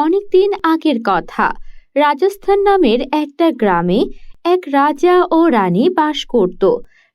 অনেকদিন আগের কথা। রাজস্থান নামের একটা গ্রামে এক রাজা ও রানী বাস করত।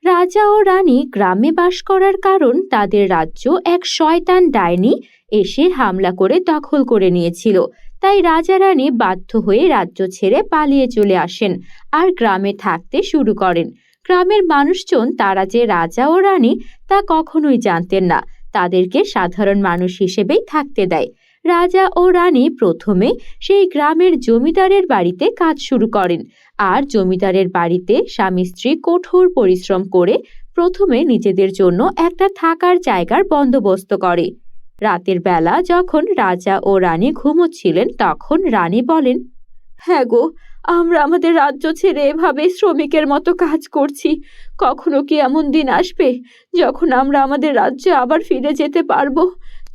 রাজা ও রানী গ্রামে বাস করার কারণ তাদের রাজ্য এক শয়তান ডাইনি এসে হামলা করে দখল করে নিয়েছিল। তাই রাজা রানী বাধ্য হয়ে রাজ্য ছেড়ে পালিয়ে চলে আসেন আর গ্রামে থাকতে শুরু করেন। গ্রামের মানুষজন তারা যে রাজা ও রানী তা কখনোই জানতেন না, তাদেরকে সাধারণ মানুষ হিসেবেই থাকতে দেয়। রাজা ও রানী প্রথমে সেই গ্রামের জমিদারের বাড়িতে কাজ শুরু করেন, আর জমিদারের বাড়িতে স্বামী স্ত্রী কঠোর পরিশ্রম করে প্রথমে নিজেদের জন্য একটা থাকার জায়গার বন্দোবস্ত করে। রাতের বেলা যখন রাজা ও রানী ঘুমোচ্ছিলেন তখন রানী বলেন, হ্যাঁ গো, আমরা আমাদের রাজ্য ছেড়ে এভাবে শ্রমিকের মতো কাজ করছি। কখনো কি এমন দিন আসবে যখন আমরা আমাদের রাজ্যে আবার ফিরে যেতে পারবো?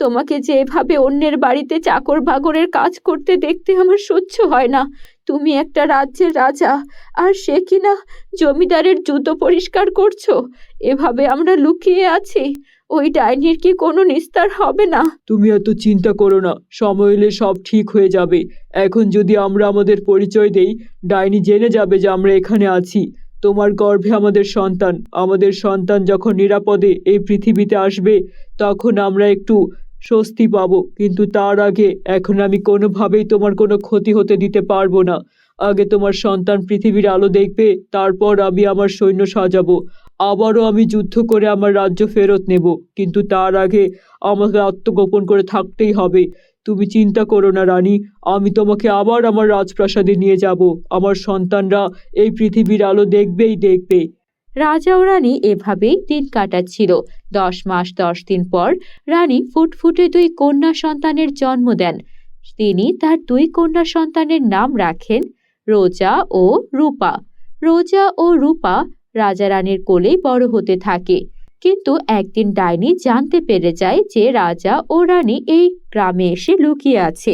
তোমাকে যে এভাবে অন্যের বাড়িতে চাকর বাকরের কাজ করতে দেখতে আমার সহ্য হয় না। তুমি একটা রাজ্যের রাজা, আর সে কিনা জমিদারের জুতো পরিষ্কার করছো। এভাবে আমরা লুকিয়ে আছি, ওই ডাইনির কি কোনো নিস্তার হবে না? তুমি এত চিন্তা করো না, সময় এলে সব ঠিক হয়ে যাবে। এখন যদি আমরা আমাদের পরিচয় দেই, ডাইনি জেনে যাবে যে আমরা এখানে আছি। তোমার গর্ভে আমাদের সন্তান যখন নিরাপদে এই পৃথিবীতে আসবে তখন আমরা একটু স্বস্তি পাবো। কিন্তু তার আগে এখন আমি কোনোভাবেই তোমার কোনো ক্ষতি হতে দিতে পারবো না। আগে তোমার সন্তান পৃথিবীর আলো দেখবে, তারপর আমি আমার সৈন্য সাজাবো। আবারও আমি যুদ্ধ করে আমার রাজ্য ফেরত নেব, কিন্তু তার আগে আমাকে আত্মগোপন করে থাকতেই হবে। তুমি চিন্তা করো না রানী, আমি তোমাকে আবার আমার রাজপ্রাসাদে নিয়ে যাব। আমার সন্তানরা এই পৃথিবীর আলো দেখবেই দেখবে। রাজা ও রানী এভাবেই দিন কাটাচ্ছিল। 10 মাস 10 দিন পর রানী ফুটফুটে 2 কন্যা সন্তানের জন্ম দেন। তিনি তার 2 কন্যা সন্তানের নাম রাখেন রোজা ও রূপা। রোজা ও রূপা রাজা রানীর কোলেই বড় হতে থাকে। কিন্তু একদিন ডাইনি জানতে পেরে যায় যে রাজা ও রানী এই গ্রামে এসে লুকিয়ে আছে।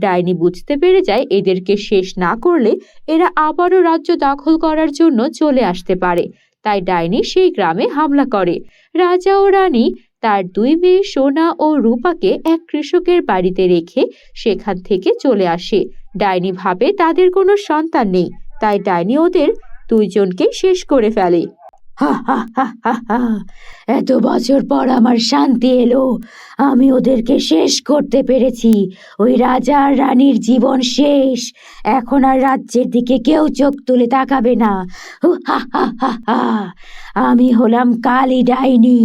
ডাইনি বুঝতে পেরে যায় এদেরকে শেষ না করলে এরা আবারও রাজ্য দখল করার জন্য চলে আসতে পারে। তাই ডাইনি সেই গ্রামে হামলা করে। রাজা ও রানী তার 2 মেয়ে সোনা ও রূপাকে এক কৃষকের বাড়িতে রেখে সেখান থেকে চলে আসে। ডাইনি ভাবে তাদের কোনো সন্তান নেই, তাই ডাইনি ওদের 2 জনকে শেষ করে ফেলে। হা হা হা হা হা, এত বছর পর আমার শান্তি এলো। আমি ওদেরকে শেষ করতে পেরেছি। ওই রাজা আর রানীর জীবন শেষ। এখন আর রাজ্যের দিকে কেউ চোখ তুলে তাকাবে না। হু হা হা হা হা। আমি হলাম কালী ডাইনি।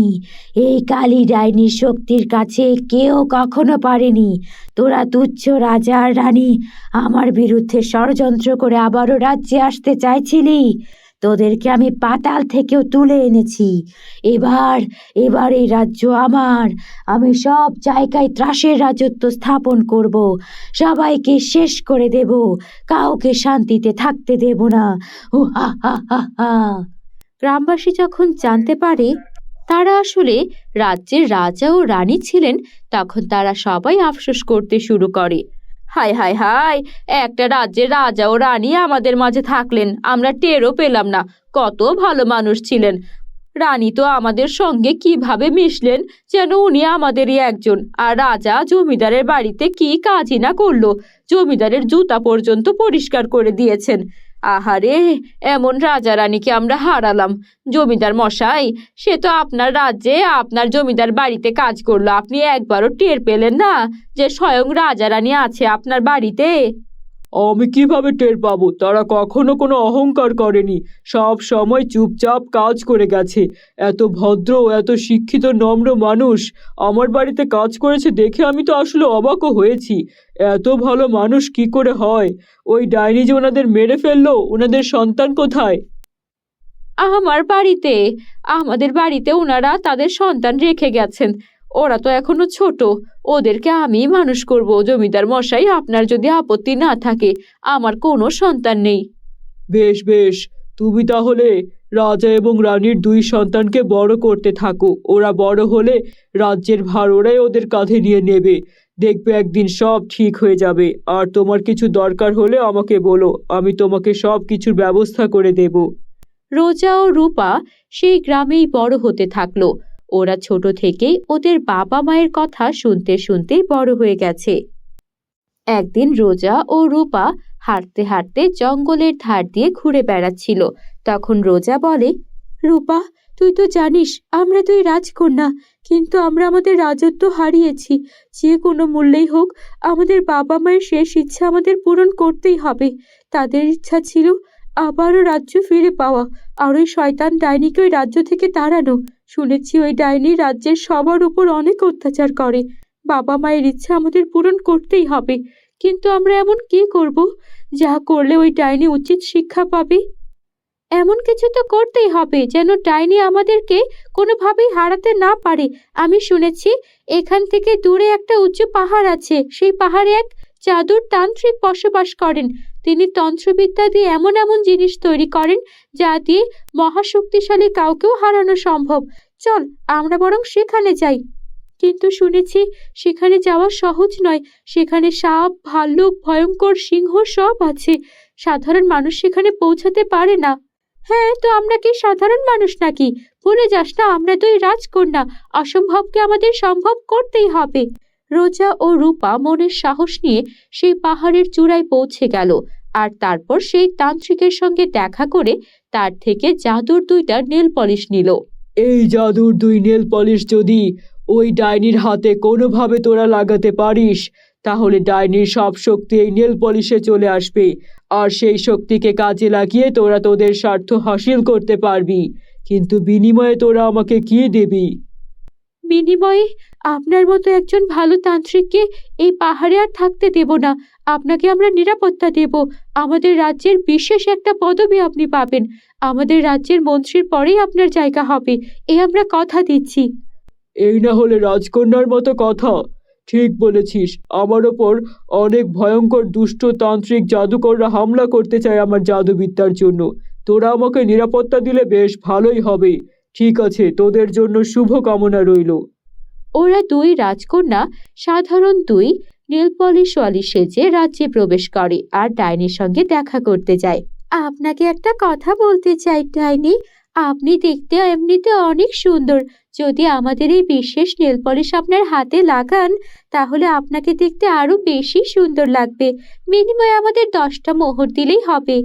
এই কালী ডাইনির শক্তির কাছে কেউ কখনো পারেনি। তোরা তুচ্ছ রাজা আর রানী আমার বিরুদ্ধে ষড়যন্ত্র করে আবারও রাজ্যে আসতে চাইছিলি। তোদেরকে আমি পাতাল থেকেও তুলে এনেছি। এবার এই রাজ্য আমার। আমি সব জায়গায় ত্রাসের রাজত্ব স্থাপন করব। সবাইকে শেষ করে দেব, কাউকে শান্তিতে থাকতে দেব না। হা হা হা হা। গ্রামবাসী যখন জানতে পারে তারা আসলে রাজ্যের রাজা ও রানী ছিলেন, তখন তারা সবাই আফসোস করতে শুরু করে। হায় হায় হায়, একটা রাজ্যের রাজা ও রানী আমাদের মাঝে থাকলেন, আমরা টেরও পেলাম না। কত ভালো মানুষ ছিলেন। রানী তো আমাদের সঙ্গে কিভাবে মিশলেন যেন উনি আমাদেরই একজন। আর রাজা জমিদারের বাড়িতে কি কাজই না করলো, জমিদারের জুতা পর্যন্ত পরিষ্কার করে দিয়েছেন। আহারে, এমন রাজা রানীকে আমরা হারালাম। জমিদার মশাই, সে তো আপনার রাজ্যে আপনার জমিদার বাড়িতে কাজ করলো, আপনি একবারও টের পেলেন না যে স্বয়ং রাজা রানী আছে আপনার বাড়িতে? আমি কিভাবে টের পাবো? তারা কখনো কোনো অহংকার করেনি, সব সময় চুপচাপ কাজ করে গেছে। এত ভদ্র, এত শিক্ষিত, নম্র মানুষ আমার বাড়িতে কাজ করেছে দেখে আমি তো আসলে অবাকও হয়েছি। এত ভালো মানুষ কি করে হয়? ওই ডাইনি যে ওনাদের মেরে ফেললো, ওনাদের সন্তান কোথায়? আমাদের বাড়িতে ওনারা তাদের সন্তান রেখে গেছেন। ওরা তো এখনো ছোট, ওদেরকে আমি মানুষ করব। জমিদার মশাই, আপনার যদি আপত্তি না থাকে, আমার কোনো সন্তান নেই। বেশ বেশ, তুমি তাহলে রাজা এবং রানীর 2 সন্তানকে বড় করতে থাকো। ওরা বড় হলে রাজ্যের ভার ওরাই ওদের কাঁধে নিয়ে নেবে। দেখবে একদিন সব ঠিক হয়ে যাবে। আর তোমার কিছু দরকার হলে আমাকে বলো, আমি তোমাকে সব কিছুর ব্যবস্থা করে দেব। রোজা ও রূপা সেই গ্রামেই বড় হতে থাকলো। ওরা ছোট থেকেই ওদের বাবা মায়ের কথা শুনতে শুনতেই বড় হয়ে গেছে। একদিন রোজা ও রূপা হাঁটতে হাঁটতে জঙ্গলের ধার দিয়ে ঘুরে বেড়াচ্ছিল। তখন রোজা বলে, রূপা, তুই তো জানিস আমরা দুই রাজকন্যা, কিন্তু আমরা আমাদের রাজত্ব হারিয়েছি। যে কোনো মূল্যেই হোক আমাদের বাবা মায়ের শেষ ইচ্ছা আমাদের পূরণ করতেই হবে। তাদের ইচ্ছা ছিল আবারও রাজ্য ফিরে পাওয়া, আর ওই শয়তান ডাইনিকে ওই রাজ্য থেকে তাড়ানো। শুনেছি ওই ডাইনি রাজ্যের সবার উপর অনেক অত্যাচার করে। বাবা মায়ের ইচ্ছা আমাদের পূরণ করতেই হবে, কিন্তু আমরা এমন কি করব যা করলে ওই ডাইনি উচিত শিক্ষা পাবে? এমন কিছু তো করতেই হবে যেন ডাইনি আমাদেরকে কোনোভাবেই হারাতে না পারে। আমি শুনেছি এখান থেকে দূরে একটা উঁচু পাহাড় আছে, সেই পাহাড়ে এক জাদুর তান্ত্রিক বসবাস করেন। তিনি তন্ত্রবিদ্যা দিয়ে এমন এমন জিনিস তৈরি করেন যা দিয়ে মহাশক্তিশালী কাউকেও হারানো সম্ভব। চল আমরা বরং সেখানে যাই। কিন্তু শুনেছি সেখানে যাওয়া সহজ নয়। সেখানে সাপ, ভাল্লুক, ভয়ঙ্কর সিংহ সব আছে। সাধারণ মানুষ সেখানে পৌঁছাতে পারে না। হ্যাঁ, তো আমরা কি সাধারণ মানুষ নাকি? ভুলে যাস না আমরা দুই রাজকন্যা, অসম্ভবকে আমাদের সম্ভব করতেই হবে। রোজা ও রূপা মনের সাহস নিয়ে সেই পাহাড়ের চূড়ায় পৌঁছে গেল, আর তারপর সেই তান্ত্রিকের সঙ্গে দেখা করে তার থেকে জাদুর দুইটা নেল পলিশ নিল। এই জাদুর 2 নেল পলিশ যদি ওই ডাইনির হাতে কোনোভাবে তোরা লাগাতে পারিস, তাহলে ডাইনির সব শক্তি এই নেল পলিশে চলে আসবে, আর সেই শক্তিকে কাজে লাগিয়ে তোরা তোদের স্বার্থ হাসিল করতে পারবি। কিন্তু বিনিময়ে তোরা আমাকে কি দিবি? বিনিময়ে আপনার মতো একজন ভালো তান্ত্রিককে এই পাহাড়ে আর থাকতে দেব না। আপনাকে আমরা নিরাপত্তা দেব। আমাদের রাজ্যের বিশেষ একটা পদবি আপনি পাবেন। আমাদের রাজ্যের মন্ত্রীর পরেই আপনার জায়গা হবে, এ আমরা কথা দিচ্ছি। এই না হলে রাজকন্যার মতো কথা? ঠিক বলেছিস, আমার ওপর অনেক ভয়ঙ্কর দুষ্ট তান্ত্রিক জাদুকররা হামলা করতে চায় আমার জাদুবিদ্যার জন্য। তোরা আমাকে নিরাপত্তা দিলে বেশ ভালোই হবে। ঠিক আছে, তোদের জন্য শুভ কামনা রইল। ওরা দুই রাজকন্যা সাধারণ দুই নেলপলিশওয়ালি সেজে রাজ্যে প্রবেশ করে আর ডাইনির সঙ্গে দেখা করতে যায়। আপনাকে একটা কথা বলতে চাই ডাইনি, আপনি দেখতে এমনিতে অনেক সুন্দর। যদি আমাদের এই বিশেষ নেল পলিশ আপনার হাতে লাগান তাহলে আপনাকে দেখতে আরো বেশি সুন্দর লাগবে। বিনিময়ে আমাদের 10টা মোহর দিলেই হবে।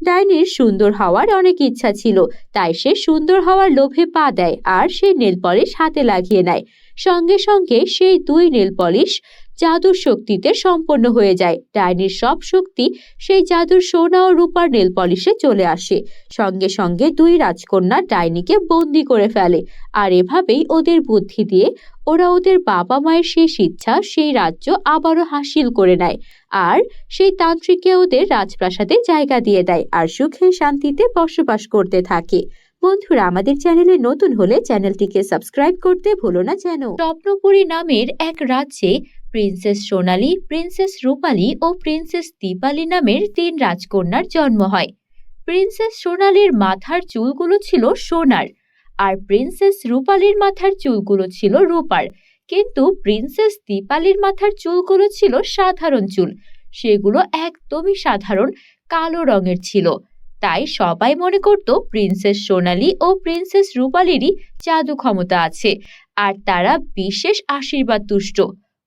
ডাইনির সুন্দর হওয়ার অনেক ইচ্ছা ছিল, তাই সে সুন্দর হওয়ার লোভে পা দেয় আর সেই নেল পলিশ হাতে লাগিয়ে নেয়। সঙ্গে সঙ্গে সেই 2 নেল পলিশ জাদুর শক্তিতে সম্পন্ন হয়ে যায়। ডাইনির সব শক্তি সেই জাদুর সোনা ও রূপার নেল পলিশে চলে আসে। সঙ্গে সঙ্গে 2 রাজকন্যা ডাইনিকে বন্দি করে ফেলে, আর এভাবেই ওদের বুদ্ধি দিয়ে ওরা ওদের বাবা মায়ের শেষ ইচ্ছা সেই রাজ্য আবারও হাসিল করে নেয়, আর সেই তান্ত্রিককে ওদের রাজপ্রাসাদে জায়গা দিয়ে দেয় আর সুখে শান্তিতে বসবাস করতে থাকে। বন্ধুরা, আমাদের চ্যানেলে নতুন হলে চ্যানেলটিকে সাবস্ক্রাইব করতে ভুলো না যেন। স্বপ্নপুরী নামের এক রাজ্যে প্রিন্সেস সোনালী, প্রিন্সেস রূপালী ও প্রিন্সেস দীপালি নামের 3 রাজকন্যার জন্ম হয়। প্রিন্সেস সোনালীর মাথার চুলগুলো ছিল সোনার, আর প্রিন্সেস রূপালীর মাথার চুলগুলো ছিল রূপার। কিন্তু প্রিন্সেস দীপালির মাথার চুলগুলো ছিল সাধারণ চুল, সেগুলো একদমই সাধারণ কালো রঙের ছিল। তাই সবাই মনে করত প্রিন্সেস সোনালী ও প্রিন্সেস রূপালীরই জাদু ক্ষমতা আছে, আর তারা বিশেষ আশীর্বাদ তুষ্ট।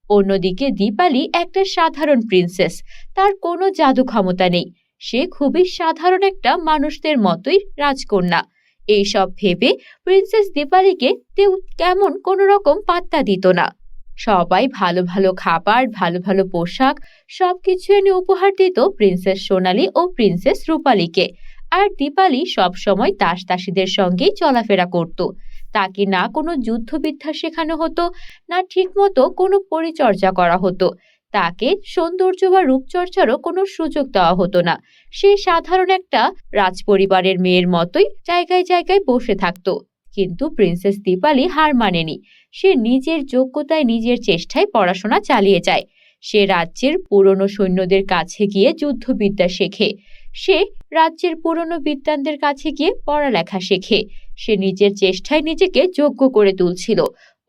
অন্যদিকে দীপালি একটা সাধারণ প্রিন্সেস, তার কোনো জাদু ক্ষমতা নেই। সে খুবই সাধারণ একটা মানুষদের মতোই রাজকন্যা। এইসব ভেবে প্রিন্সেস দীপালিকে কেউ কেমন কোনো রকম পাত্তা দিত না। সবাই ভালো ভালো খাবার, ভালো ভালো পোশাক সবকিছু এনে উপহার দিত প্রিন্সেস সোনালী ও প্রিন্সেস রূপালীকে। আর দীপালি সব সময় দাসদাসীদের সঙ্গেই চলাফেরা করত। তাকে না কোনো যুদ্ধবিদ্যা শেখানো হতো, না ঠিকমতো কোনো পরিচর্যা করা হতো। তাকে সৌন্দর্য বা রূপচর্চারও কোনো সুযোগ দেওয়া হতো না। সে সাধারণ একটা রাজপরিবারের মেয়ের মতোই জায়গায় জায়গায় বসে থাকতো। কিন্তু প্রিন্সেস দীপালি হার মানেনি। সে নিজের যোগ্যতায়, নিজের চেষ্টায় পড়াশোনা চালিয়ে যায়। সে রাজ্যের পুরনো সৈন্যদের কাছে গিয়ে যুদ্ধবিদ্যা শেখে। সে রাজ্যের পুরনো বিদ্বানদের কাছে গিয়ে পড়ালেখা শেখে। সে নিজের চেষ্টায় নিজেকে যোগ্য করে তুলছিল।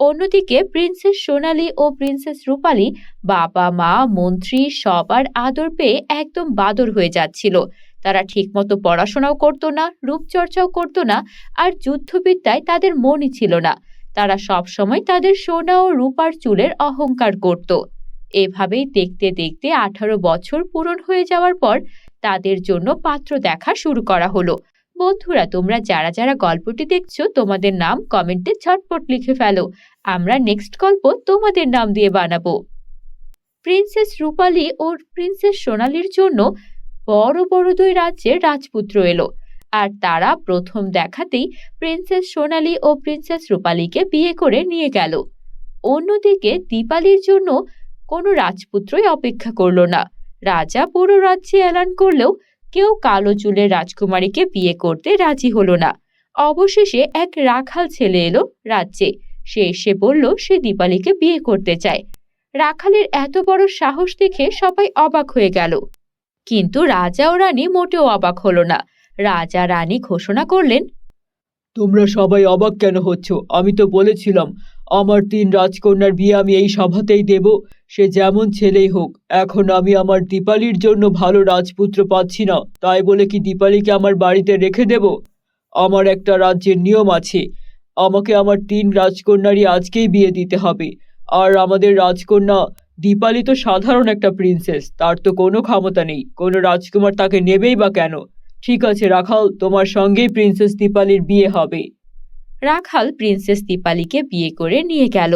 অন্যদিকে প্রিন্সেস সোনালী ও প্রিন্সেস রূপালী বাবা মা, মন্ত্রী সবার আদর পেয়ে একদম বাদর হয়ে যাচ্ছিল। তারা ঠিকমতো পড়াশোনাও করতো না, রূপচর্চাও করতো না, আর যুদ্ধবিদ্যায় তাদের মনই ছিল না। তারা সব সময় তাদের সোনা ও রূপার চুলের অহংকার করত। এভাবেই দেখতে দেখতে 18 বছর পূরণ হয়ে যাওয়ার পর তাদের জন্য পাত্র দেখা শুরু করা হলো। বন্ধুরা, তোমরা যারা যারা গল্পটি দেখছো তোমাদের নাম কমেন্টে ঝটপট লিখে ফেলো। আমরা নেক্সট গল্প তোমাদের নাম দিয়ে বানাবো। প্রিন্সেস রূপালী ও প্রিন্সেস সোনালীর জন্য বড় বড় দুই রাজ্যের রাজপুত্র এলো, আর তারা প্রথম দেখাতেই প্রিন্সেস সোনালী ও প্রিন্সেস রূপালীকে বিয়ে করে নিয়ে গেল। অন্যদিকে দীপালির জন্য কোনো রাজপুত্রই অপেক্ষা করলো না। রাজা পুরো রাজ্যে এলান করলেও কেউ কালো চুলের রাজকুমারীকে বিয়ে করতে রাজি হলো না। অবশেষে এক রাখাল ছেলে এলো রাজ্যে। সে এসে বলল সে দীপালিকে বিয়ে করতে চায়। রাখালের এত বড় সাহস দেখে সবাই অবাক হয়ে গেল, কিন্তু রাজা ও রানী মোটেও অবাক হলো না। রাজা রানী ঘোষণা করলেন, তোমরা সবাই অবাক কেন হচ্ছ? আমি তো বলেছিলাম আমার 3 রাজকন্যার বিয়ে আমি এই সভাতেই দেব, সে যেমন ছেলেই হোক। এখন আমি আমার দীপালির জন্য ভালো রাজপুত্র পাচ্ছি না, তাই বলে কি দীপালিকে আমার বাড়িতে রেখে দেব? আমার একটা রাজ্যের নিয়ম আছে, আমাকে আমার 3 রাজকন্যারই আজকেই বিয়ে দিতে হবে। আর আমাদের রাজকন্যা দীপালি তো সাধারণ একটা প্রিন্সেস, তার তো কোনো ক্ষমতা নেই, কোনো রাজকুমার তাকে নেবেই বা কেন? ঠিক আছে রাখাল, তোমার সঙ্গেই প্রিন্সেস দীপালির বিয়ে হবে। রাখাল প্রিন্সেস দীপালিকে বিয়ে করে নিয়ে গেল।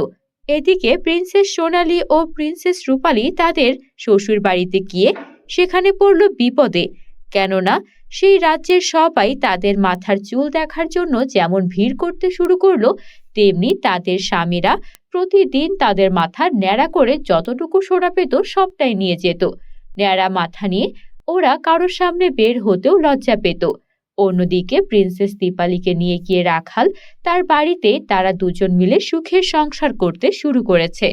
এদিকে প্রিন্সেস সোনালী ও প্রিন্সেস রূপালী তাদের শ্বশুর বাড়িতে গিয়ে সেখানে পড়ল বিপদে। কেননা সেই রাজ্যের সবাই তাদের মাথার চুল দেখার জন্য যেমন ভিড় করতে শুরু করলো, তেমনি তাদের স্বামীরা প্রতিদিন তাদের মাথা ন্যাড়া করে যতটুকু সোনা পেত সবটাই নিয়ে যেত। ন্যাড়া মাথা নিয়ে ওরা কারোর সামনে বের হতেও লজ্জা পেত। অন্যদিকে প্রিন্সেস দীপালিকে নিয়ে গিয়ে রাখাল তার বাড়িতে তারা দুজন মিলে সুখের সংসার করতে শুরু করেছে।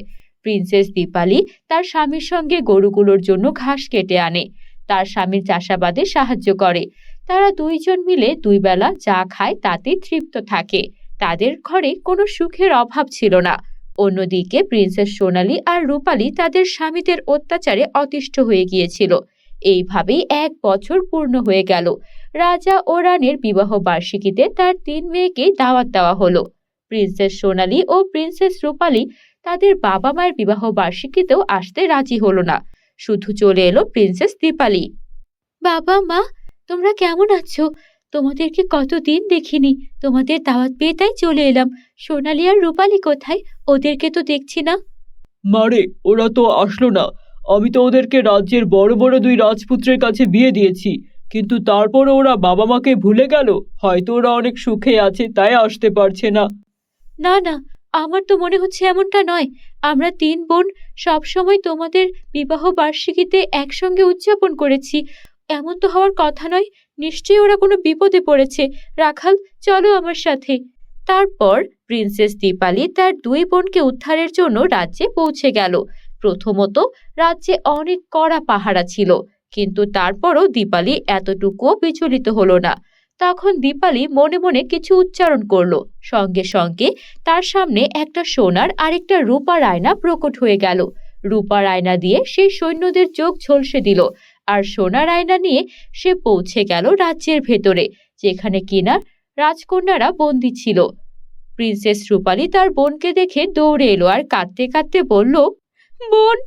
প্রিন্সেস দীপালি তার স্বামীর সঙ্গে গরুগুলোর জন্য ঘাস কেটে আনে, তার স্বামীর চাষাবাদে সাহায্য করে। তারা দুইজন মিলে 2 বেলা যা খায় তাতে তৃপ্ত থাকে। তাদের ঘরে কোনো সুখের অভাব ছিল না। অন্যদিকে প্রিন্সেস সোনালী আর রূপালী তাদের স্বামীদের অত্যাচারে অতিষ্ঠ হয়ে গিয়েছিল। এইভাবেই 1 বছর পূর্ণ হয়ে গেল। রাজা ও রানীর বিবাহ বার্ষিকীতে তার 3 মেয়েকে দাওয়াত দেওয়া হলো। প্রিন্সেস সোনালী ও প্রিন্সেস রূপালী তাদের বাবা মায়ের বিবাহ বার্ষিকীতেও আসতে রাজি হলো না, শুধু চলে এলো প্রিন্সেস দীপালি। বাবা মা, তোমরা কেমন আছো? তোমাদেরকে কতদিন দেখিনি, তোমাদের দাওয়াত পেয়ে তাই চলে এলাম। সোনালী আর রূপালী কোথায়? ওদেরকে তো দেখছি না। মারে, ওরা তো আসলো না। আমি তো ওদেরকে রাজ্যের বড় বড় 2 রাজপুত্রের কাছে বিয়ে দিয়েছি, কিন্তু তারপরও ওরা বাবা মাকে ভুলে গেল। হয়তো ওরা অনেক সুখে আছে তাই আসতে পারছে না। না না, আমার তো মনে হচ্ছে এমনটা নয়। আমরা 3 বোন সবসময় তোমাদের বিবাহ বার্ষিকীতে একসঙ্গে উদযাপন করেছি, এমন তো হওয়ার কথা নয়। নিশ্চয়ই ওরা কোনো বিপদে পড়েছে। রাখাল, চলো আমার সাথে। তারপর প্রিন্সেস দীপালি তার 2 বোনকে উদ্ধারের জন্য রাজ্যে পৌঁছে গেল। প্রথমত রাজ্যে অনেক কড়া পাহারা ছিল, কিন্তু তারপরও দীপালি এতটুকুও বিচলিত হলো না। তখন দীপালি মনে মনে কিছু উচ্চারণ করলো, সঙ্গে সঙ্গে তার সামনে একটা সোনার আর একটা রূপার আয়না প্রকট হয়ে গেল। রূপার আয়না দিয়ে সে সৈন্যদের চোখ ঝলসে দিল, আর সোনার আয়না নিয়ে সে পৌঁছে গেল রাজ্যের ভেতরে, যেখানে কিনা রাজকন্যারা বন্দী ছিল। প্রিন্সেস রূপালী তার বোনকে দেখে দৌড়ে এলো আর কাঁদতে কাঁদতে বলল, বোন,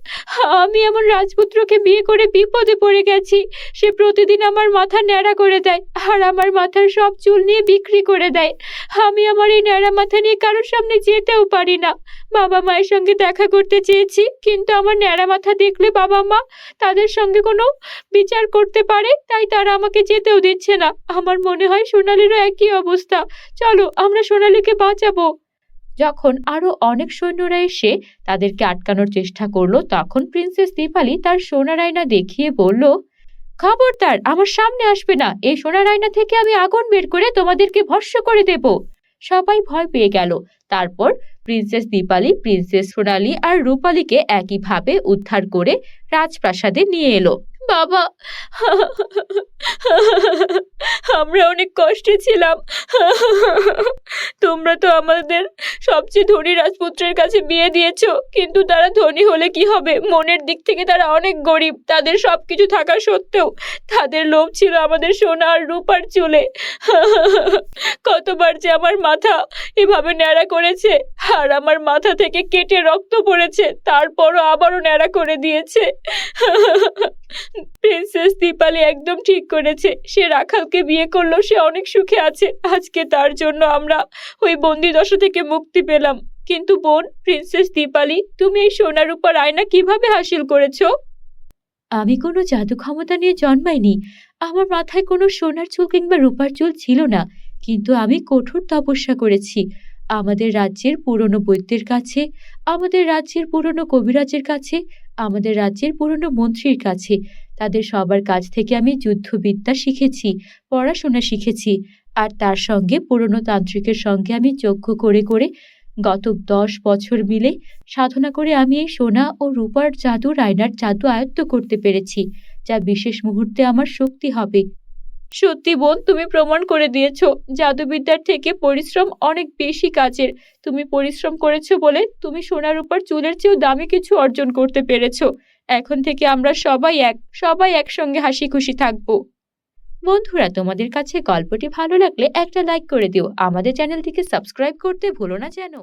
আমি আমার রাজপুত্রকে বিয়ে করে বিপদে পড়ে গেছি। সে প্রতিদিন আমার মাথা ন্যাড়া করে দেয়, আর আমার মাথার সব চুল নিয়ে বিক্রি করে দেয়। আমি আমার এই ন্যাড়া মাথা নিয়ে কারোর সামনে যেতেও পারি না। বাবা মায়ের সঙ্গে দেখা করতে চেয়েছি, কিন্তু আমার ন্যাড়া মাথা দেখলে বাবা মা তাদের সঙ্গে কোনো বিচার করতে পারে, তাই তারা আমাকে যেতেও দিচ্ছে না। আমার মনে হয় সোনালীরও একই অবস্থা। চলো, আমরা সোনালীকে বাঁচাবো। যখন আরো অনেক সৈন্যরা এসে তাদেরকে আটকানোর চেষ্টা করলো, তখন প্রিন্সেস দীপালি তার সোনার আয়না দেখিয়ে বলল, খবরদার আমার সামনে আসবে না। এই সোনার আয়না থেকে আমি আগুন বের করে তোমাদেরকে ভস্ম করে দেব। সবাই ভয় পেয়ে গেল। তারপর প্রিন্সেস দীপালি প্রিন্সেস সোনালী আর রূপালীকে একইভাবে উদ্ধার করে রাজপ্রাসাদে নিয়ে এলো। বাবা, আমরা অনেক কষ্টে ছিলাম। তোমরা তো আমাদের সবচেয়ে ধনী রাজপুত্রের কাছে বিয়ে দিয়েছো, কিন্তু তারা ধনী হলে কি হবে? মনের দিক থেকে তারা অনেক গরিব। তাদের সবকিছু থাকা সত্ত্বেও তাদের লোভ ছিল আমাদের সোনা আর রূপার চুলে। কতবার যে আমার মাথা এভাবে ন্যাড়া করেছে, আর আমার মাথা থেকে কেটে রক্ত পড়েছে, তারপরও আবারও ন্যাড়া করে দিয়েছে। প্রিন্সেস দীপালি একদম ঠিক করেছে। সে রাখালকে বিয়ে করলো, সে অনেক সুখে আছে। আজকে তার জন্য আমরা ওই বন্দিদশা থেকে মুক্তি পেলাম। কিন্তু বোন, প্রিন্সেস দীপালি, তুমি এই সোনা রূপার আয়না কিভাবে হাসিল করেছো? আমি কোনো জাদু ক্ষমতা নিয়ে জন্মাইনি। আমার মাথায় কোনো সোনার চুল কিংবা রূপার চুল ছিল না, কিন্তু আমি কঠোর তপস্যা করেছি। আমাদের রাজ্যের পুরনো বৈদ্যের কাছে, আমাদের রাজ্যের পুরনো কবিরাজের কাছে, আমাদের রাজ্যের পুরনো মন্ত্রীর কাছে, তাদের সবার কাছ থেকে আমি যুদ্ধবিদ্যা শিখেছি, পড়াশোনা শিখেছি। আর তার সঙ্গে পুরনো তান্ত্রিকের সঙ্গে আমি যজ্ঞ করে করে গত 10 বছর মিলে সাধনা করে আমি এই সোনা ও রূপার জাদু, আয়নার জাদু আয়ত্ত করতে পেরেছি, যা বিশেষ মুহূর্তে আমার শক্তি হবে। সত্যি বোন, তুমি প্রমাণ করে দিয়েছো জাদুবিদ্যার থেকে পরিশ্রম অনেক বেশি কাজের। তুমি পরিশ্রম করেছো বলে তুমি সোনা রূপার চুলের চেয়েও দামি কিছু অর্জন করতে পেরেছো। এখন থেকে আমরা সবাই একসঙ্গে হাসি খুশি থাকবো। বন্ধুরা, তোমাদের কাছে গল্পটি ভালো লাগলে একটা লাইক করে দিও। আমাদের চ্যানেলটিকে সাবস্ক্রাইব করতে ভুলো না যেন।